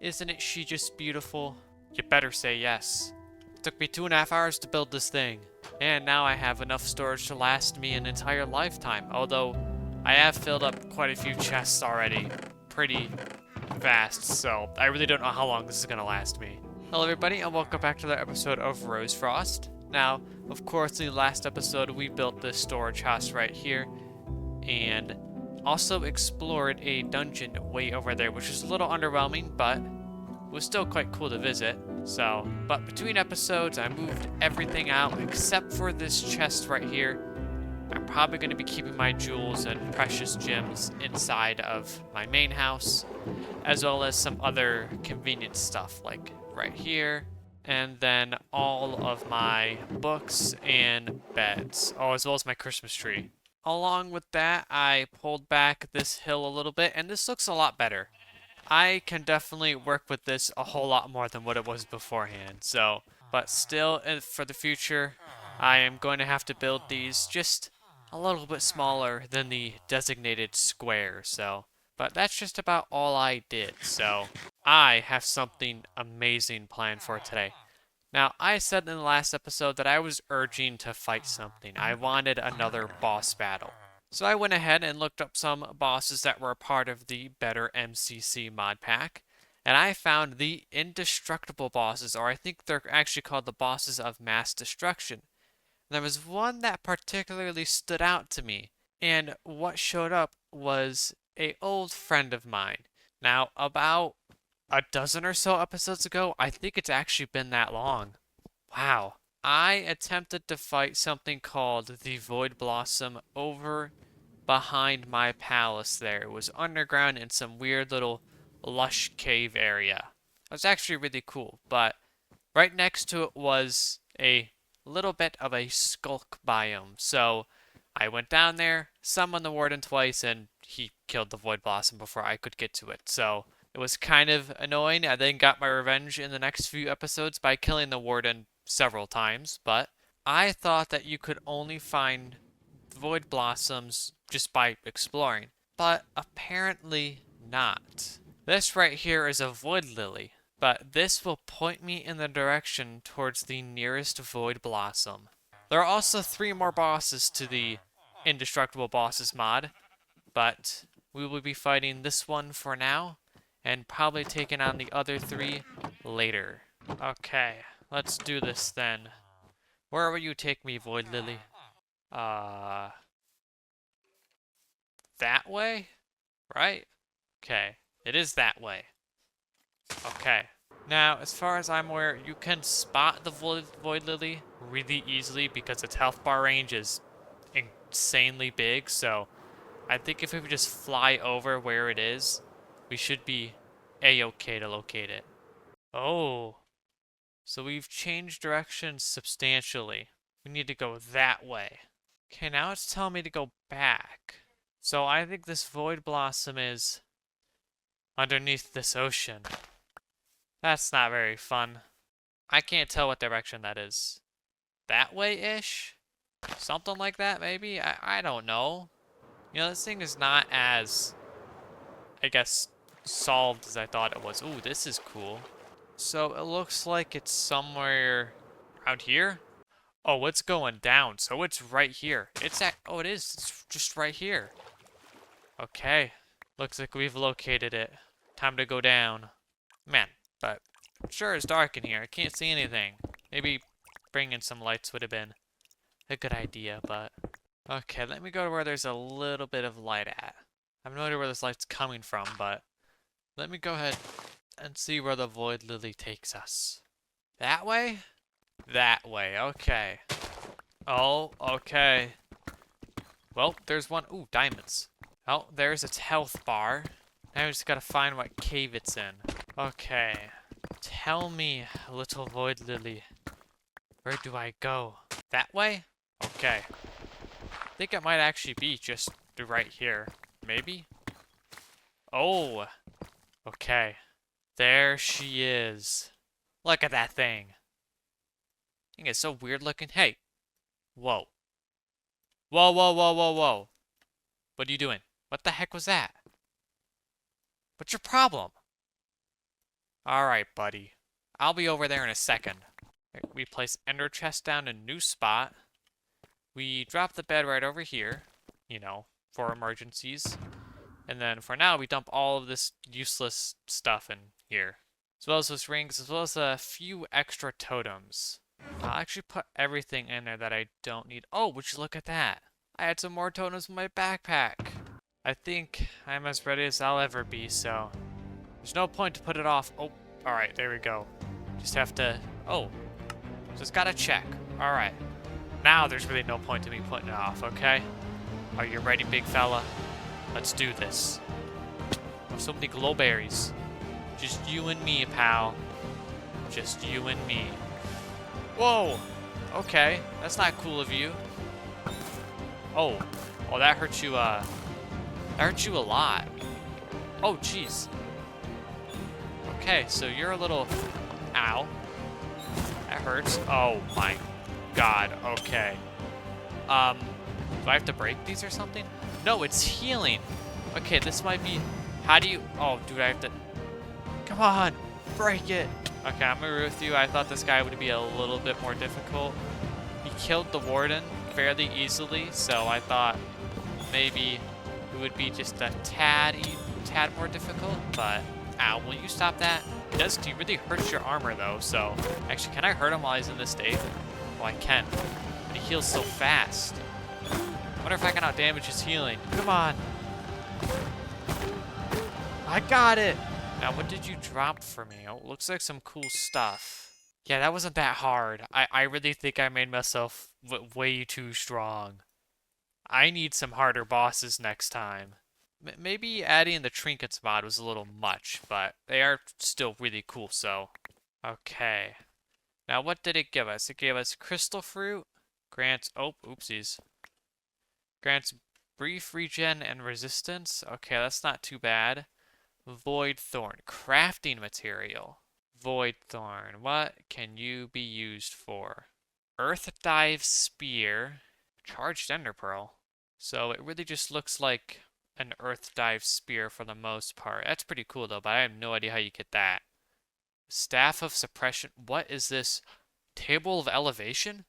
Isn't she just beautiful? You better say yes. It took me 2.5 hours to build this thing, and now I have enough storage to last me an entire lifetime, although I have filled up quite a few chests already pretty fast, so I really don't know how long this is going to last me. Hello everybody, and welcome back to another episode of Rosefrost. Now, of course, in the last episode we built this storage house right here, and also explored a dungeon way over there, which is a little underwhelming, but it was still quite cool to visit. So, but between episodes, I moved everything out except for this chest right here. I'm probably going to be keeping my jewels and precious gems inside of my main house, as well as some other convenient stuff like right here, and then all of my books and beds, oh, as well as my Christmas tree. Along with that, I pulled back this hill a little bit, and this looks a lot better. I can definitely work with this a whole lot more than what it was beforehand, so, but still, for the future, I am going to have to build these just a little bit smaller than the designated square, so, but that's just about all I did, so I have something amazing planned for today. Now, I said in the last episode that I was urging to fight something. I wanted another boss battle. So I went ahead and looked up some bosses that were a part of the Better MCC mod pack, and I found the indestructible bosses, or I think they're actually called the bosses of mass destruction. There was one that particularly stood out to me, and what showed up was a old friend of mine. Now, about a dozen or so episodes ago, I think it's actually been that long. Wow. I attempted to fight something called the Void Blossom over behind my palace there. It was underground in some weird little lush cave area. It was actually really cool, but right next to it was a little bit of a skulk biome. So I went down there, summoned the warden twice, and he killed the Void Blossom before I could get to it. So it was kind of annoying. I then got my revenge in the next few episodes by killing the warden several times, but I thought that you could only find Void Blossoms just by exploring, but apparently not. This right here is a Void Lily, but this will point me in the direction towards the nearest Void Blossom. There are also 3 more bosses to the Indestructible Bosses mod, but we will be fighting this one for now, and probably taking on the other 3 later. Okay, let's do this then. Where will you take me, Void Lily? That way? Right? Okay, it is that way. Okay. Now, as far as I'm aware, you can spot the Void Lily really easily because its health bar range is insanely big, so I think if we would just fly over where it is, we should be a-okay to locate it. Oh, so we've changed directions substantially. We need to go that way. Okay, now it's telling me to go back. So I think this Void Blossom is underneath this ocean. That's not very fun. I can't tell what direction that is. That way-ish? Something like that, maybe? I don't know. You know, this thing is not as, I guess, solved as I thought it was. Ooh, this is cool. So it looks like it's somewhere around here. Oh, it's going down, so it's right here. It's at, oh, it is. It's just right here. Okay. Looks like we've located it. Time to go down. Man, but sure it's dark in here. I can't see anything. Maybe bringing some lights would have been a good idea, but... Okay, let me go to where there's a little bit of light at. I have no idea where this light's coming from, but... Let me go ahead and see where the Void Lily takes us. That way? That way, okay. Oh, okay. Well, there's one. Ooh, diamonds. Oh, there's its health bar. Now we just gotta find what cave it's in. Okay. Tell me, little Void Lily. Where do I go? That way? Okay. I think it might actually be just right here. Maybe? Oh. Okay. There she is. Look at that thing. I think it's so weird looking. Hey. Whoa. Whoa, whoa, whoa, whoa, whoa. What are you doing? What the heck was that? What's your problem? Alright, buddy. I'll be over there in a second. We place ender chest down in a new spot. We drop the bed right over here, you know, for emergencies. And then for now, we dump all of this useless stuff in here. As well as those rings, as well as a few extra totems. I'll actually put everything in there that I don't need. Oh, would you look at that? I had some more totems in my backpack. I think I'm as ready as I'll ever be, so there's no point to put it off. Oh, alright, there we go. Just have to... Oh, just gotta check. Alright. Now there's really no point to me putting it off, okay? Are you ready, big fella? Let's do this. Oh, so many glowberries. Just you and me, pal. Just you and me. Whoa! Okay, that's not cool of you. Oh. Oh, that hurt you, that hurt you a lot. Oh, jeez. Okay, so you're a little... Ow. That hurts. Oh, my God. Okay. Do I have to break these or something? No, it's healing. Okay, this might be... How do you... Oh, dude, I have to... Come on! Break it! Okay, I'm agree with you. I thought this guy would be a little bit more difficult. He killed the warden fairly easily, so I thought maybe it would be just a tad more difficult, but... Ow, will you stop that? It does really hurt your armor, though, so... Actually, can I hurt him while he's in this state? Oh, I can. But he heals so fast. I wonder if I can outdamage his healing. Come on. I got it! Now, what did you drop for me? Oh, looks like some cool stuff. Yeah, that wasn't that hard. I really think I made myself way too strong. I need some harder bosses next time. Maybe adding the trinkets mod was a little much, but they are still really cool, so... Okay. Now, what did it give us? It gave us crystal fruit, grants... Oh, oopsies. Grants brief regen and resistance. Okay, that's not too bad. Void thorn, crafting material. Void thorn, what can you be used for? Earth dive spear, charged ender pearl. So it really just looks like an earth dive spear for the most part. That's pretty cool though, but I have no idea how you get that. Staff of suppression. What is this? Table of elevation?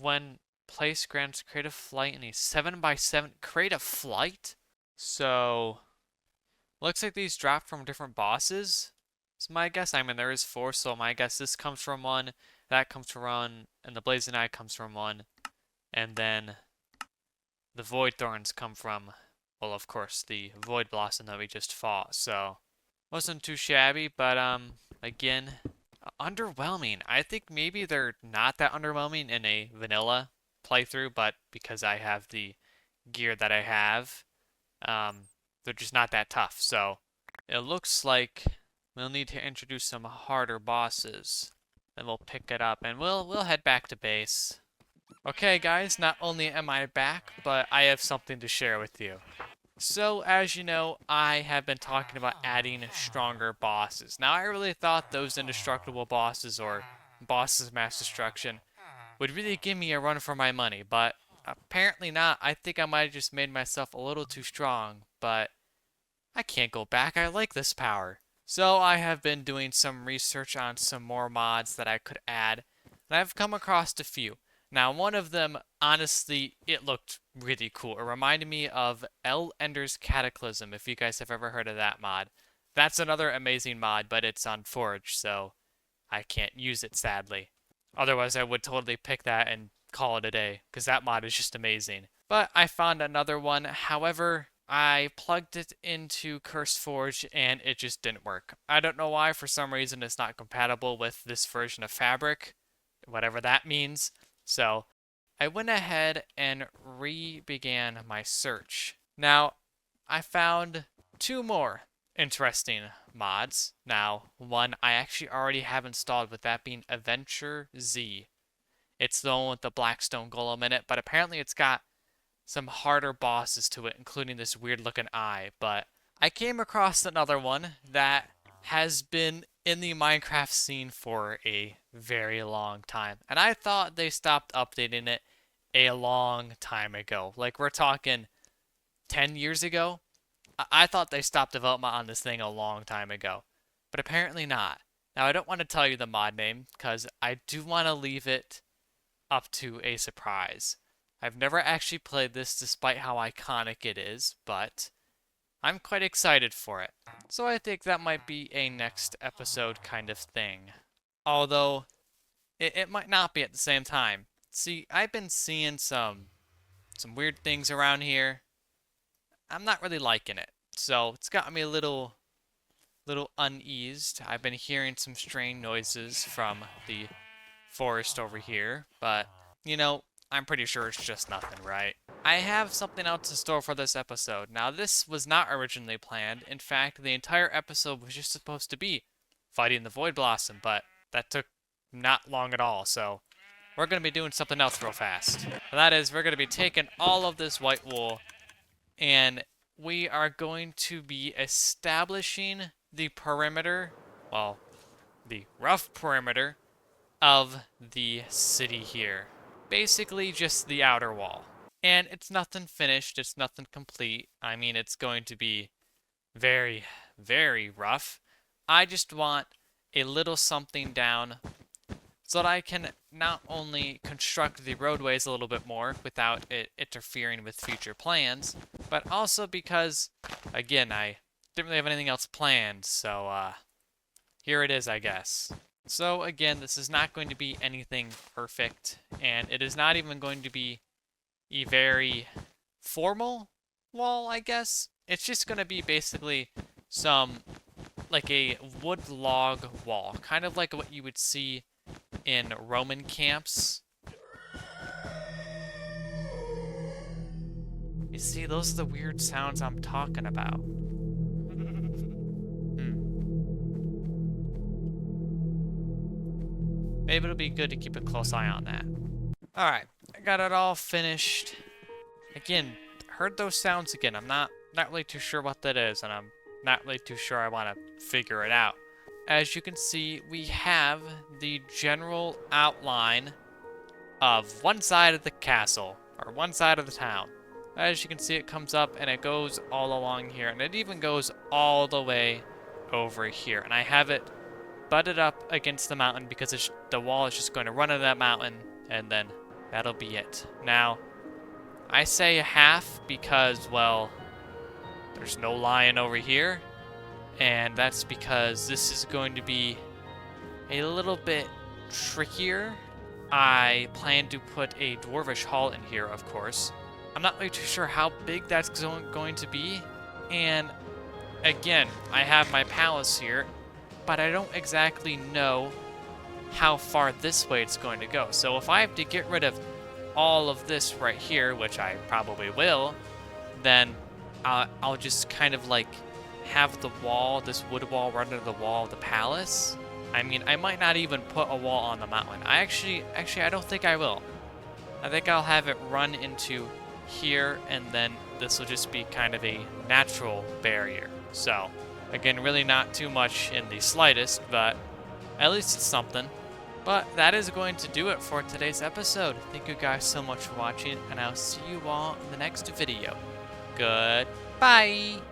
When placed grants creative flight in a 7x7 creative flight? So looks like these drop from different bosses. It's my guess. I mean, there is 4, so my guess this comes from one, that comes from one, and the Blazing Eye comes from one, and then the Void Thorns come from, well, of course, the Void Blossom that we just fought. So wasn't too shabby, but again, underwhelming. I think maybe they're not that underwhelming in a vanilla playthrough, but because I have the gear that I have, they're just not that tough. So it looks like we'll need to introduce some harder bosses. Then we'll pick it up and we'll head back to base. Okay, guys, not only am I back, but I have something to share with you. So, as you know, I have been talking about adding stronger bosses. Now, I really thought those indestructible bosses or bosses of mass destruction would really give me a run for my money, but apparently not. I think I might have just made myself a little too strong, but I can't go back. I like this power. So I have been doing some research on some more mods that I could add, and I've come across a few. Now, one of them, honestly, it looked really cool. It reminded me of El Ender's Cataclysm, if you guys have ever heard of that mod. That's another amazing mod, but it's on Forge, so I can't use it, sadly. Otherwise, I would totally pick that and call it a day, because that mod is just amazing. But I found another one. However, I plugged it into CurseForge and it just didn't work. I don't know why. For some reason, it's not compatible with this version of Fabric, whatever that means. So I went ahead and re-began my search. Now, I found 2 more interesting mods. Now, one I actually already have installed, with that being Adventure Z. It's the one with the Blackstone Golem in it, but apparently it's got some harder bosses to it, including this weird looking eye. But I came across another one that has been in the Minecraft scene for a very long time, and I thought they stopped updating it a long time ago. Like, we're talking 10 years ago. I thought they stopped development on this thing a long time ago. but apparently not. Now, I don't want to tell you the mod name because I do want to leave it up to a surprise. I've never actually played this despite how iconic it is, but I'm quite excited for it. So I think that might be a next episode kind of thing. Although, it might not be at the same time. See, I've been seeing some weird things around here. I'm not really liking it. So it's got me a little uneased. I've been hearing some strange noises from the forest over here, but you know, I'm pretty sure it's just nothing, right? I have something else in store for this episode. Now, this was not originally planned. In fact, the entire episode was just supposed to be fighting the Void Blossom, but that took not long at all, so we're going to be doing something else real fast. And that is, we're going to be taking all of this white wool, and we are going to be establishing the perimeter, well, the rough perimeter of the city here. Basically just the outer wall. And it's nothing finished, it's nothing complete. I mean, it's going to be very, very rough. I just want a little something down so that I can not only construct the roadways a little bit more without it interfering with future plans, but also because, again, I didn't really have anything else planned, so here it is, I guess. So again, this is not going to be anything perfect, and it is not even going to be a very formal wall, I guess. It's just going to be basically like a wood log wall, kind of like what you would see in Roman camps. You see, those are the weird sounds I'm talking about. Maybe it'll be good to keep a close eye on that. Alright, I got it all finished. Again, heard those sounds again. I'm not really too sure what that is, and I'm not really too sure I want to figure it out. As you can see, we have the general outline of one side of the castle, or one side of the town. As you can see, it comes up and it goes all along here, and it even goes all the way over here. And I have it butted up against the mountain because the wall is just going to run into that mountain, and then that'll be it. Now, I say half because, well, there's no lion over here, and that's because this is going to be a little bit trickier. I plan to put a dwarvish hall in here, of course. I'm not really too sure how big that's going to be, and again, I have my palace here, but I don't exactly know how far this way it's going to go. So if I have to get rid of all of this right here, which I probably will, then I'll just kind of like have the wall, this wood wall, run into the wall of the palace. I mean, I might not even put a wall on the mountain. Actually, I don't think I will. I think I'll have it run into here, and then this will just be kind of a natural barrier. So, again, really not too much in the slightest, but at least it's something. But that is going to do it for today's episode. Thank you guys so much for watching, and I'll see you all in the next video. Goodbye!